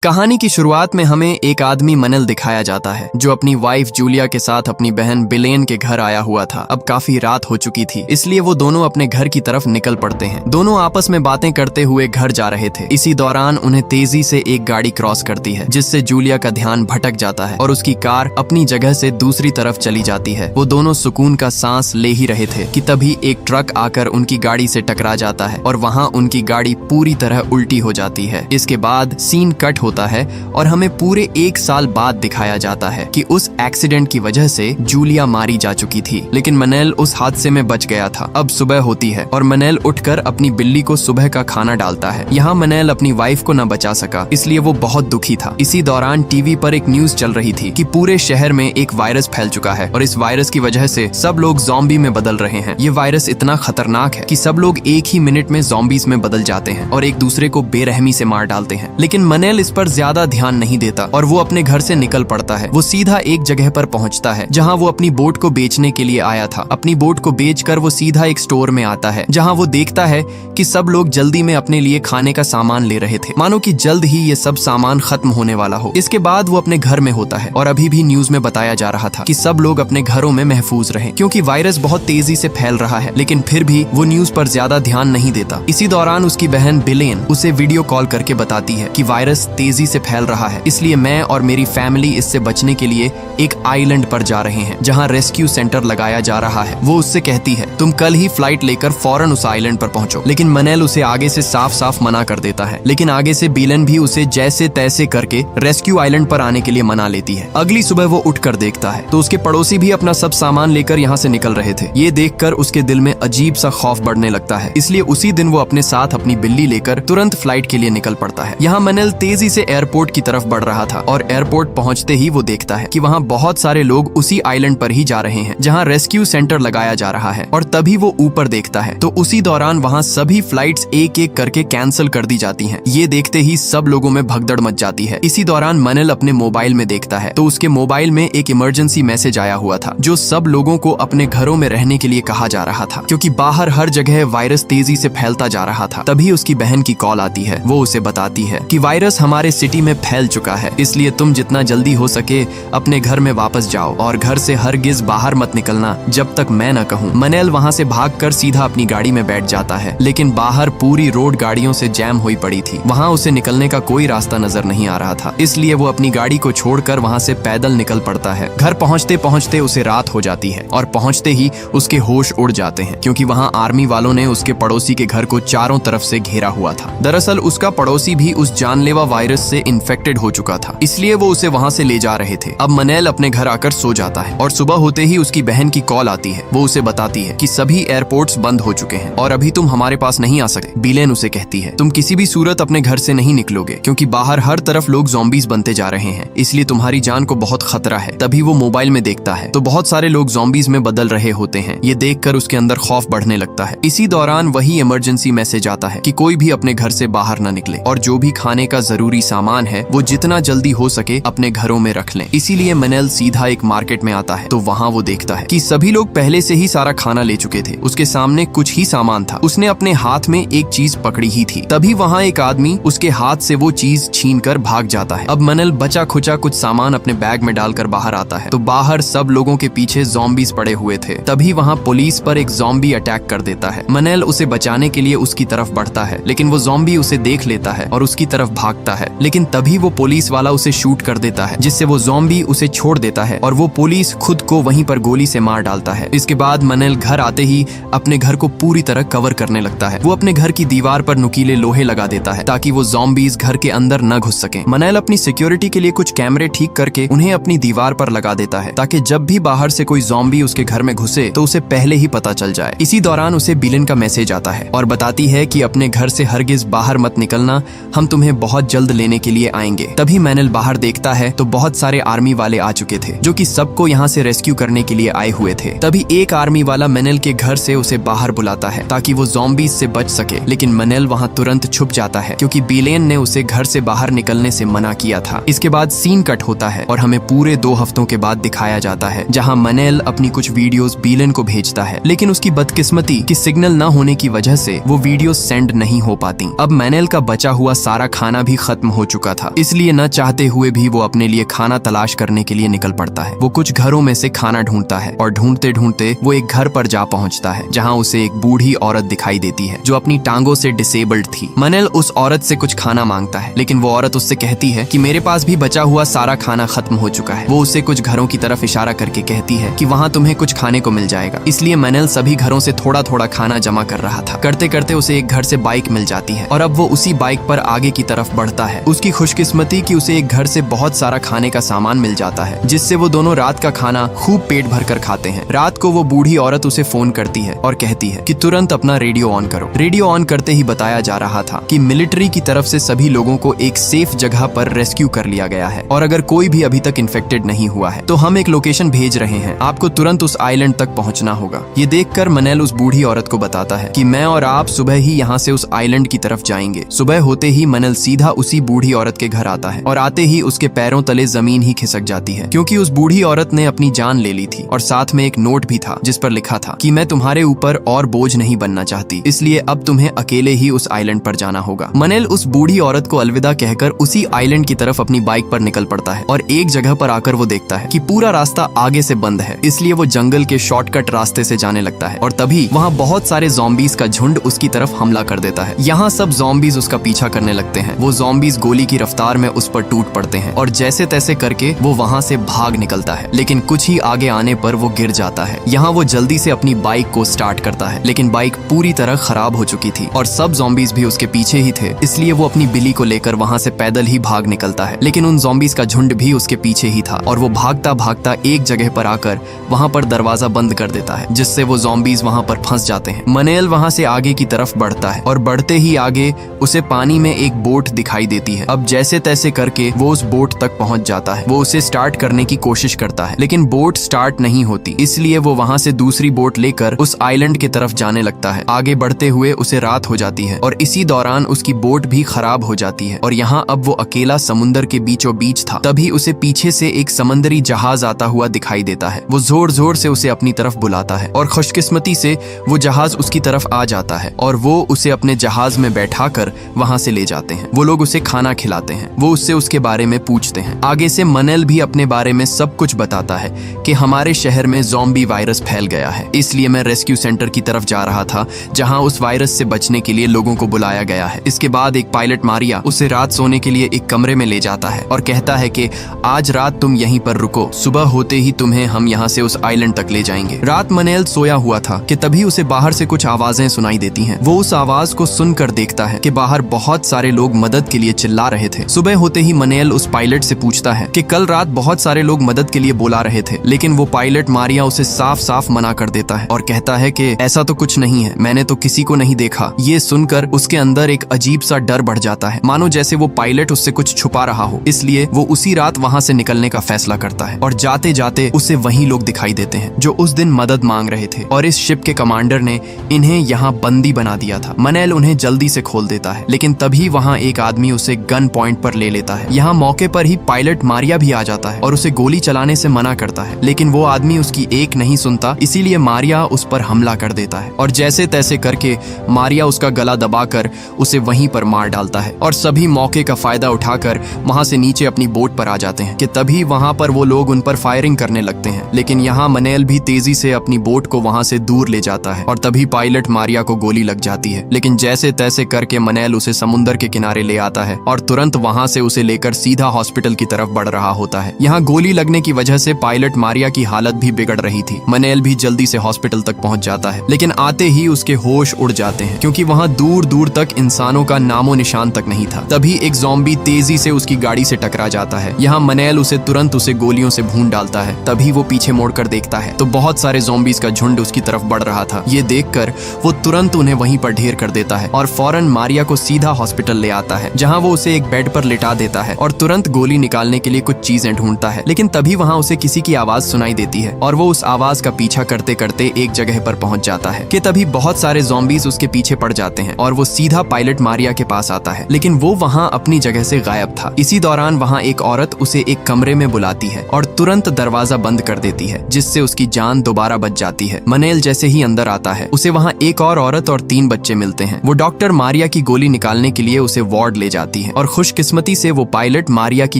कहानी की शुरुआत में हमें एक आदमी मनल दिखाया जाता है जो अपनी वाइफ जूलिया के साथ अपनी बहन बिलेन के घर आया हुआ था। अब काफी रात हो चुकी थी, इसलिए वो दोनों अपने घर की तरफ निकल पड़ते हैं। दोनों आपस में बातें करते हुए घर जा रहे थे। इसी दौरान उन्हें तेजी से एक गाड़ी क्रॉस करती है, जिससे जूलिया का ध्यान भटक जाता है और उसकी कार अपनी जगह से दूसरी तरफ चली जाती है। वो दोनों सुकून का सांस ले ही रहे थे कि तभी एक ट्रक आकर उनकी गाड़ी से टकरा जाता है और वहाँ उनकी गाड़ी पूरी तरह उल्टी हो जाती है। इसके बाद सीन कट होता है और हमें पूरे 1 साल बाद दिखाया जाता है कि उस एक्सीडेंट की वजह से जूलिया मारी जा चुकी थी, लेकिन मनल उस हादसे में बच गया था। अब सुबह होती है और मनल उठकर अपनी बिल्ली को सुबह का खाना डालता है। यहाँ मनल अपनी वाइफ को न बचा सका, इसलिए वो बहुत दुखी था। इसी दौरान टीवी पर एक न्यूज चल रही थी कि पूरे शहर में एक वायरस फैल चुका है और इस वायरस की वजह से सब लोग ज़ॉम्बी में बदल रहे हैं। ये वायरस इतना खतरनाक है कि सब लोग एक ही मिनट में ज़ॉम्बीज में बदल जाते हैं और एक दूसरे को बेरहमी से मार डालते हैं। लेकिन मनल इस पर ज्यादा ध्यान नहीं देता और वो अपने घर से निकल पड़ता है। वो सीधा एक जगह पर पहुंचता है जहां वो अपनी बोट को बेचने के लिए आया था। अपनी बोट को बेचकर वो सीधा एक स्टोर में आता है जहां वो देखता है कि सब लोग जल्दी में अपने लिए खाने का सामान ले रहे थे, मानो कि जल्द ही ये सब सामान खत्म होने वाला हो। इसके बाद वो अपने घर में होता है और अभी भी न्यूज में बताया जा रहा था कि सब लोग अपने घरों में महफूज रहें क्योंकि वायरस बहुत तेजी से फैल रहा है। लेकिन फिर भी वो न्यूज पर ज्यादा ध्यान नहीं देता। इसी दौरान उसकी बहन बिलेन उसे वीडियो कॉल करके बताती है कि वायरस तेजी से फैल रहा है, इसलिए मैं और मेरी फैमिली इससे बचने के लिए एक आइलैंड पर जा रहे हैं जहां रेस्क्यू सेंटर लगाया जा रहा है। वो उससे कहती है तुम कल ही फ्लाइट लेकर फौरन उस आइलैंड पर पहुंचो, लेकिन मनल उसे आगे से साफ साफ मना कर देता है। लेकिन आगे से बिलेन भी उसे जैसे तैसे करके रेस्क्यू आइलैंड पर आने के लिए मना लेती है। अगली सुबह वो उठकर देखता है तो उसके पड़ोसी भी अपना सब सामान लेकर यहाँ से निकल रहे थे। ये देखकर उसके दिल में अजीब सा खौफ बढ़ने लगता है, इसलिए उसी दिन वो अपने साथ अपनी बिल्ली लेकर तुरंत फ्लाइट के लिए निकल पड़ता है। यहाँ मनल तेजी से एयरपोर्ट की तरफ बढ़ रहा था और एयरपोर्ट पहुंचते ही वो देखता है कि वहाँ बहुत सारे लोग उसी आइलैंड पर ही जा रहे हैं जहाँ रेस्क्यू सेंटर लगाया जा रहा है। और तभी वो ऊपर देखता है तो उसी दौरान वहाँ सभी फ्लाइट्स एक एक करके कैंसिल कर दी जाती हैं। ये देखते ही सब लोगों में भगदड़ मच जाती है। इसी दौरान मनल अपने मोबाइल में देखता है तो उसके मोबाइल में एक इमरजेंसी मैसेज आया हुआ था जो सब लोगों को अपने घरों में रहने के लिए कहा जा रहा था क्योंकि बाहर हर जगह वायरस तेजी से फैलता जा रहा था। तभी उसकी बहन की कॉल आती है। वो उसे बताती है कि वायरस हमारे सिटी में फैल चुका है, इसलिए तुम जितना जल्दी हो सके अपने घर में वापस जाओ और घर से हरगिज बाहर मत निकलना जब तक मैं न कहूँ। मनल वहाँ से भागकर सीधा अपनी गाड़ी में बैठ जाता है, लेकिन बाहर पूरी रोड गाड़ियों से जैम हुई पड़ी थी। वहाँ उसे निकलने का कोई रास्ता नजर नहीं आ रहा था, इसलिए वो अपनी गाड़ी को छोड़कर वहाँ से पैदल निकल पड़ता है। घर पहुँचते पहुँचते उसे रात हो जाती है और पहुँचते ही उसके होश उड़ जाते हैं क्योंकि वहाँ आर्मी वालों ने उसके पड़ोसी के घर को चारों तरफ से घेरा हुआ था। दरअसल उसका पड़ोसी भी उस जानलेवा वायरस से इन्फेक्टेड हो चुका था, इसलिए वो उसे वहाँ से ले जा रहे थे। अब मनल अपने घर आकर सो जाता है और सुबह होते ही उसकी बहन की कॉल आती है। वो उसे बताती है कि सभी एयरपोर्ट्स बंद हो चुके हैं और अभी तुम हमारे पास नहीं आ सकते। बिलेन उसे कहती है तुम किसी भी सूरत अपने घर से नहीं निकलोगे क्योंकि बाहर हर तरफ लोग ज़ॉम्बीज बनते जा रहे हैं, इसलिए तुम्हारी जान को बहुत खतरा है। तभी वो मोबाइल में देखता है तो बहुत सारे लोग ज़ॉम्बीज में बदल रहे होते हैं। ये देखकर उसके अंदर खौफ बढ़ने लगता है। इसी दौरान वही इमरजेंसी मैसेज आता है कि कोई भी अपने घर से बाहर न निकले और जो भी खाने का जरूरी सामान है वो जितना जल्दी हो सके अपने घरों में रख लें। इसीलिए मनल सीधा एक मार्केट में आता है तो वहाँ वो देखता है कि सभी लोग पहले से ही सारा खाना ले चुके थे। उसके सामने कुछ ही सामान था। उसने अपने हाथ में एक चीज पकड़ी ही थी। तभी वहाँ एक आदमी उसके हाथ से वो चीज छीनकर भाग जाता है। अब मनल बचा खुचा कुछ सामान अपने बैग में डालकर बाहर आता है तो बाहर सब लोगों के पीछे ज़ॉम्बीज पड़े हुए थे। तभी वहाँ पुलिस पर एक ज़ॉम्बी अटैक कर देता है। मनल उसे बचाने के लिए उसकी तरफ बढ़ता है, लेकिन वो ज़ॉम्बी उसे देख लेता है और उसकी तरफ भागता है। लेकिन तभी वो पुलिस वाला उसे शूट कर देता है, जिससे वो ज़ॉम्बी उसे छोड़ देता है और वो पुलिस खुद को वहीं पर गोली से मार डालता है। इसके बाद मनल घर आते ही अपने घर को पूरी तरह कवर करने लगता है। वो अपने घर की दीवार पर नुकीले लोहे लगा देता है ताकि वो ज़ॉम्बीज घर के अंदर न घुस सकें। मनल अपनी सिक्योरिटी के लिए कुछ कैमरे ठीक करके उन्हें अपनी दीवार पर लगा देता है ताकि जब भी बाहर से कोई ज़ॉम्बी उसके घर में घुसे तो उसे पहले ही पता चल जाए। इसी दौरान उसे बिलेन का मैसेज आता है और बताती है कि अपने घर से हरगिज बाहर मत निकलना, हम तुम्हें बहुत जल्द लेने के लिए आएंगे। तभी मनल बाहर देखता है तो बहुत सारे आर्मी वाले आ चुके थे जो कि सबको यहाँ से रेस्क्यू करने के लिए आए हुए थे। तभी एक आर्मी वाला मनल के घर से उसे बाहर बुलाता है ताकि वो ज़ॉम्बीज से बच सके, लेकिन मनल वहाँ तुरंत छुप जाता है क्योंकि बिलेन ने उसे घर से बाहर निकलने से मना किया था। इसके बाद सीन कट होता है और हमें पूरे 2 हफ्तों के बाद दिखाया जाता है जहाँ मनल अपनी कुछ वीडियोस बिलेन को भेजता है, लेकिन उसकी बदकिस्मती कि सिग्नल न होने की वजह से वो वीडियो सेंड नहीं हो पाती। अब मनल का बचा हुआ सारा खाना भी खत्म खत्म हो चुका था, इसलिए न चाहते हुए भी वो अपने लिए खाना तलाश करने के लिए निकल पड़ता है। वो कुछ घरों में से खाना ढूंढता है और ढूंढते ढूंढते वो एक घर पर जा पहुंचता है, जहां उसे एक बूढ़ी औरत दिखाई देती है जो अपनी टांगों से डिसेबल्ड थी। मनल उस औरत से कुछ खाना मांगता है, लेकिन वो औरत उससे कहती है कि मेरे पास भी बचा हुआ सारा खाना खत्म हो चुका है। वो उसे कुछ घरों की तरफ इशारा करके कहती है कि वहाँ तुम्हें कुछ खाने को मिल जाएगा। इसलिए मनल सभी घरों से थोड़ा थोड़ा खाना जमा कर रहा था। करते करते उसे एक घर से बाइक मिल जाती है और अब वो उसी बाइक पर आगे की तरफ बढ़ता है। उसकी खुशकिस्मती कि उसे एक घर से बहुत सारा खाने का सामान मिल जाता है, जिससे वो दोनों रात का खाना खूब पेट भर कर खाते हैं। रात को वो बूढ़ी औरत उसे फोन करती है और कहती है कि तुरंत अपना रेडियो ऑन करो। रेडियो ऑन करते ही बताया जा रहा था कि मिलिट्री की तरफ से सभी लोगों को एक सेफ जगह पर रेस्क्यू कर लिया गया है और अगर कोई भी अभी तक इन्फेक्टेड नहीं हुआ है तो हम एक लोकेशन भेज रहे हैं, आपको तुरंत उस आइलैंड तक पहुंचना होगा। ये देखकर मनल उस बूढ़ी औरत को बताता है कि मैं और आप सुबह ही यहाँ से उस आइलैंड की तरफ जाएंगे। सुबह होते ही मनल सीधा उसी बूढ़ी औरत के घर आता है और आते ही उसके पैरों तले जमीन ही खिसक जाती है, क्योंकि उस बूढ़ी औरत ने अपनी जान ले ली थी और साथ में एक नोट भी था जिस पर लिखा था कि मैं तुम्हारे ऊपर और बोझ नहीं बनना चाहती, इसलिए अब तुम्हें अकेले ही उस आइलैंड पर जाना होगा। मनल उस बूढ़ी औरत को अलविदा कहकर उसी आइलैंड की तरफ अपनी बाइक पर निकल पड़ता है और एक जगह पर आकर वो देखता है कि पूरा रास्ता आगे से बंद है, इसलिए वो जंगल के शॉर्टकट रास्ते से जाने लगता है और तभी वहाँ बहुत सारे ज़ॉम्बीज़ का झुंड उसकी तरफ हमला कर देता है। यहाँ सब ज़ॉम्बीज़ उसका पीछा करने लगते हैं। वो ज़ॉम्बीज़ गोली की रफ्तार में उस पर टूट पड़ते हैं और जैसे तैसे करके वो वहाँ से भाग निकलता है, लेकिन कुछ ही आगे आने पर वो गिर जाता है। यहाँ वो जल्दी से अपनी बाइक को स्टार्ट करता है, लेकिन बाइक पूरी तरह खराब हो चुकी थी और सब ज़ॉम्बीज़ भी उसके पीछे ही थे, इसलिए वो अपनी बिल्ली को लेकर वहाँ से पैदल ही भाग निकलता है। लेकिन उन ज़ॉम्बीज़ का झुंड भी उसके पीछे ही था और वो भागता भागता एक जगह पर आकर वहाँ पर दरवाजा बंद कर देता है, जिससे वो ज़ॉम्बीज़ वहाँ पर फंस जाते हैं। मनल वहाँ से आगे की तरफ बढ़ता है और बढ़ते ही आगे उसे पानी में एक बोट दिखाई देती है। अब जैसे तैसे करके वो उस बोट तक पहुँच जाता है। वो उसे स्टार्ट करने की कोशिश करता है, लेकिन बोट स्टार्ट नहीं होती, इसलिए वो वहाँ से दूसरी बोट लेकर उस आइलैंड की तरफ जाने लगता है। आगे बढ़ते हुए उसे रात हो जाती है और इसी दौरान उसकी बोट भी खराब हो जाती है और यहाँ अब वो अकेला समुंदर के बीचों बीच था। तभी उसे पीछे से एक समंदरी जहाज आता हुआ दिखाई देता है। वो जोर जोर से उसे अपनी तरफ बुलाता है और खुशकिस्मती से वो जहाज उसकी तरफ आ जाता है और वो उसे अपने जहाज में बैठाकर वहाँ से ले जाते हैं। वो लोग उसे खाना खिलाते हैं। वो उससे उसके बारे में पूछते हैं। आगे से मनल भी अपने बारे में सब कुछ बताता है कि हमारे शहर में ज़ॉम्बी वायरस फैल गया है, इसलिए मैं रेस्क्यू सेंटर की तरफ जा रहा था जहां उस वायरस से बचने के लिए लोगों को बुलाया गया है। इसके बाद एक पायलट मारिया उसे रात सोने के लिए एक कमरे में ले जाता है और कहता है कि आज रात तुम यहीं पर रुको, सुबह होते ही तुम्हें हम यहाँ से उस आइलैंड तक ले जाएंगे। रात मनल सोया हुआ था कि तभी उसे बाहर से कुछ आवाजें सुनाई देती हैं। वो उस आवाज को सुनकर देखता है कि बाहर बहुत सारे लोग मदद के लिए चिल्ला रहे थे। सुबह होते ही मनल उस पायलट से पूछता है कि कल रात बहुत सारे लोग मदद के लिए बुला रहे थे, लेकिन वो पायलट मारिया उसे साफ साफ मना कर देता है और कहता है कि ऐसा तो कुछ नहीं है, मैंने तो किसी को नहीं देखा। ये सुनकर उसके अंदर एक अजीब सा डर बढ़ जाता है, मानो जैसे वो पायलट उससे कुछ छुपा रहा हो। इसलिए वो उसी रात वहाँ से निकलने का फैसला करता है और जाते जाते उसे वही लोग दिखाई देते हैं जो उस दिन मदद मांग रहे थे और इस शिप के कमांडर ने इन्हें यहाँ बंदी बना दिया था। मनल उन्हें जल्दी से खोल देता है, लेकिन तभी वहाँ एक आदमी उसे गन पॉइंट पर ले लेता है। यहाँ मौके पर ही पायलट मारिया भी आ जाता है और उसे गोली चलाने से मना करता है, लेकिन वो आदमी उसकी एक नहीं सुनता, इसीलिए मारिया उस पर हमला कर देता है और जैसे तैसे करके मारिया उसका गला दबाकर उसे वहीं पर मार डालता है और सभी मौके का फायदा उठाकर वहां से नीचे अपनी बोट पर आ जाते हैं कि तभी वहां पर वो लोग उन पर फायरिंग करने लगते हैं। लेकिन यहाँ मनल भी तेजी से अपनी बोट को वहां से दूर ले जाता है और तभी पायलट मारिया को गोली लग जाती है, लेकिन जैसे तैसे करके मनल उसे समुंदर के किनारे ले आता है और तुरंत वहां से उसे लेकर सीधा हॉस्पिटल की तरफ बढ़ रहा होता है। यहाँ गोली लगने की वजह से पायलट मारिया की हालत भी बिगड़ रही थी। मनल भी जल्दी से हॉस्पिटल तक पहुंच जाता है, लेकिन आते ही उसके होश उड़ जाते हैं क्योंकि वहाँ दूर दूर तक इंसानों का नामो निशान तक नहीं था। तभी एक ज़ॉम्बी तेजी से उसकी गाड़ी से टकरा जाता है। यहाँ मनल उसे तुरंत उसे गोलियों से भून डालता है। तभी वो पीछे मुड़कर देखता है तो बहुत सारे ज़ॉम्बीज़ का झुंड उसकी तरफ बढ़ रहा था। ये देखकर वो तुरंत उन्हें वहीं पर ढेर कर देता है और फौरन मारिया को सीधा हॉस्पिटल ले आता है, जहाँ वो उसे एक बेड पर लिटा देता है और तुरंत गोली निकालने के लिए कुछ चीजें ढूंढता है। लेकिन तभी वहाँ उसे किसी की आवाज सुनाई देती है और वो उस आवाज का पीछा करते करते एक जगह पर पहुंच जाता है कि तभी बहुत सारे ज़ॉम्बीज़ उसके पीछे पड़ जाते हैं और वो सीधा पायलट मारिया के पास आता है, लेकिन वो वहाँ अपनी जगह से गायब था। इसी दौरान वहाँ एक औरत उसे एक कमरे में बुलाती है और तुरंत दरवाजा बंद कर देती है, जिससे उसकी जान दोबारा बच जाती है। मनल जैसे ही अंदर आता है उसे वहाँ एक और औरत और 3 बच्चे मिलते हैं। वो डॉक्टर मारिया की गोली निकालने के लिए उसे वार्ड ले जाती जाती है और खुशकिस्मती से वो पायलट मारिया की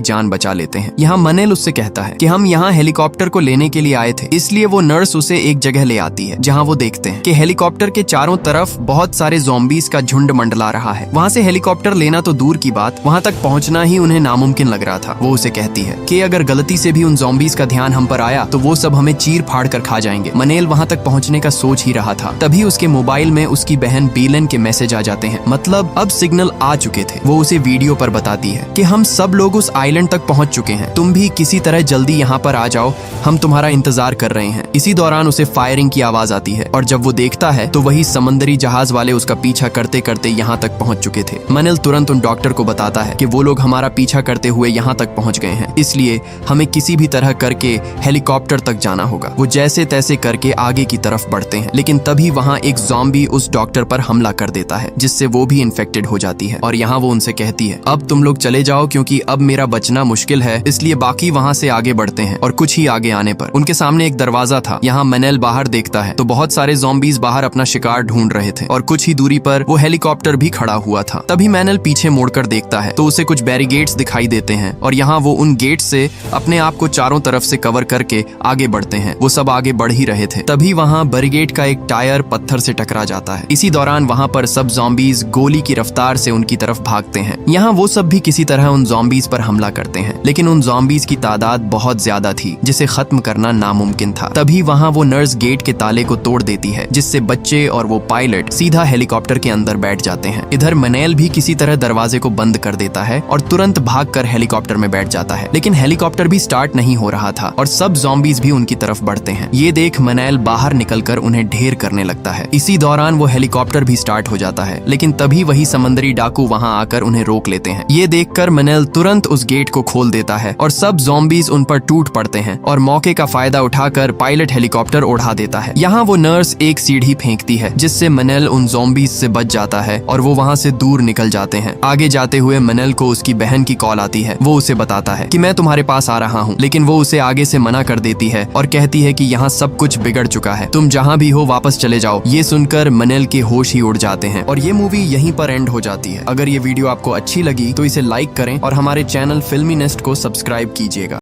जान बचा लेते हैं। यहाँ मनेल उससे कहता है कि हम यहाँ हेलीकॉप्टर को लेने के लिए आए थे, इसलिए वो नर्स उसे एक जगह ले आती है जहाँ वो देखते हैं कि हेलीकॉप्टर के चारों तरफ बहुत सारे ज़ॉम्बीज का झुंड मंडला रहा है। वहाँ से हेलीकॉप्टर लेना तो दूर की बात, वहाँ तक पहुँचना ही उन्हें नामुमकिन लग रहा था। वो उसे कहती है कि अगर गलती से भी उन ज़ॉम्बीज का ध्यान हम पर आया तो वो सब हमें चीर फाड़ कर खा जाएंगे। मनेल वहाँ तक पहुँचने का सोच ही रहा था, तभी उसके मोबाइल में उसकी बहन बेलेन के मैसेज आ जाते हैं, मतलब अब सिग्नल आ चुके थे। वो उसे वीडियो पर बताती है कि हम सब लोग उस आइलैंड तक पहुंच चुके हैं, तुम भी किसी तरह जल्दी यहाँ पर आ जाओ, हम तुम्हारा इंतजार कर रहे हैं। इसी दौरान उसे फायरिंग की आवाज आती है और जब वो देखता है तो वही समंदरी जहाज वाले उसका पीछा करते करते यहाँ तक पहुंच चुके थे। मनेल तुरंत उन डॉक्टर को बताता है कि वो लोग हमारा पीछा करते हुए यहाँ तक पहुंच गए हैं, इसलिए हमें किसी भी तरह करके हेलीकॉप्टर तक जाना होगा। वो जैसे तैसे करके आगे की तरफ बढ़ते हैं, लेकिन तभी वहाँ एक ज़ॉम्बी उस डॉक्टर पर हमला कर देता है, जिससे वो भी इन्फेक्टेड हो जाती है। और यहाँ वो उनसे कहती है, अब तुम लोग चले जाओ क्योंकि अब मेरा बचना मुश्किल है। इसलिए बाकी वहाँ से आगे बढ़ते हैं और कुछ ही आगे आने पर उनके सामने एक दरवाजा था। यहाँ मनेल बाहर देखता है तो बहुत सारे ज़ॉम्बीज बाहर अपना शिकार ढूंढ रहे थे और कुछ ही दूरी पर वो हेलीकॉप्टर भी खड़ा हुआ था। तभी मनेल पीछे मुड़कर देखता है तो उसे कुछ बैरिगेट्स दिखाई देते हैं और यहाँ वो उन गेट से अपने आप को चारों तरफ से कवर करके आगे बढ़ते हैं। वो सब आगे बढ़ ही रहे थे, तभी वहाँ बैरिगेट का एक टायर पत्थर से टकरा जाता है। इसी दौरान वहाँ पर सब ज़ॉम्बीज गोली की रफ्तार से उनकी तरफ भागते हैं। यहाँ वो सब भी किसी तरह उन ज़ॉम्बीज पर हमला करते हैं, लेकिन उन ज़ॉम्बीज की तादाद बहुत ज्यादा थी जिसे खत्म करना नामुमकिन था। तभी वहाँ वो नर्स गेट के ताले को तोड़ देती है, जिससे बच्चे और वो पायलट सीधा हेलीकॉप्टर के अंदर बैठ जाते हैं। इधर मनेल भी किसी तरह दरवाजे को बंद कर देता है और तुरंत भागकर हेलीकॉप्टर में बैठ जाता है, लेकिन हेलीकॉप्टर भी स्टार्ट नहीं हो रहा था और सब ज़ॉम्बीज भी उनकी तरफ बढ़ते हैं। ये देख मनेल बाहर निकलकर उन्हें ढेर करने लगता है। इसी दौरान वो हेलीकॉप्टर भी स्टार्ट हो जाता है, लेकिन तभी वही समंदरी डाकू वहाँ आकर उन्हें रोक लेते हैं। ये देखकर मनेल तुरंत उस गेट को खोल देता है और सब ज़ॉम्बीज उन पर टूट पड़ते हैं और मौके का फायदा उठाकर पायलट हेलीकॉप्टर उड़ा देता है। यहाँ वो नर्स एक सीढ़ी फेंकती है, जिससे मनेल उन ज़ॉम्बीज से बच जाता है और वो वहाँ से दूर निकल जाते हैं। आगे जाते हुए मनेल को उसकी बहन की कॉल आती है। वो उसे बताता है कि मैं तुम्हारे पास आ रहा हूँ, लेकिन वो उसे आगे से मना कर देती है और कहती है कि यहाँ सब कुछ बिगड़ चुका है, तुम जहाँ भी हो वापस चले जाओ। ये सुनकर मनेल के होश ही उड़ जाते हैं और ये मूवी यहीं पर एंड हो जाती है। अगर ये वीडियो आपको अच्छी लगी तो इसे लाइक करें और हमारे चैनल फिल्मी नेस्ट को सब्सक्राइब कीजिएगा।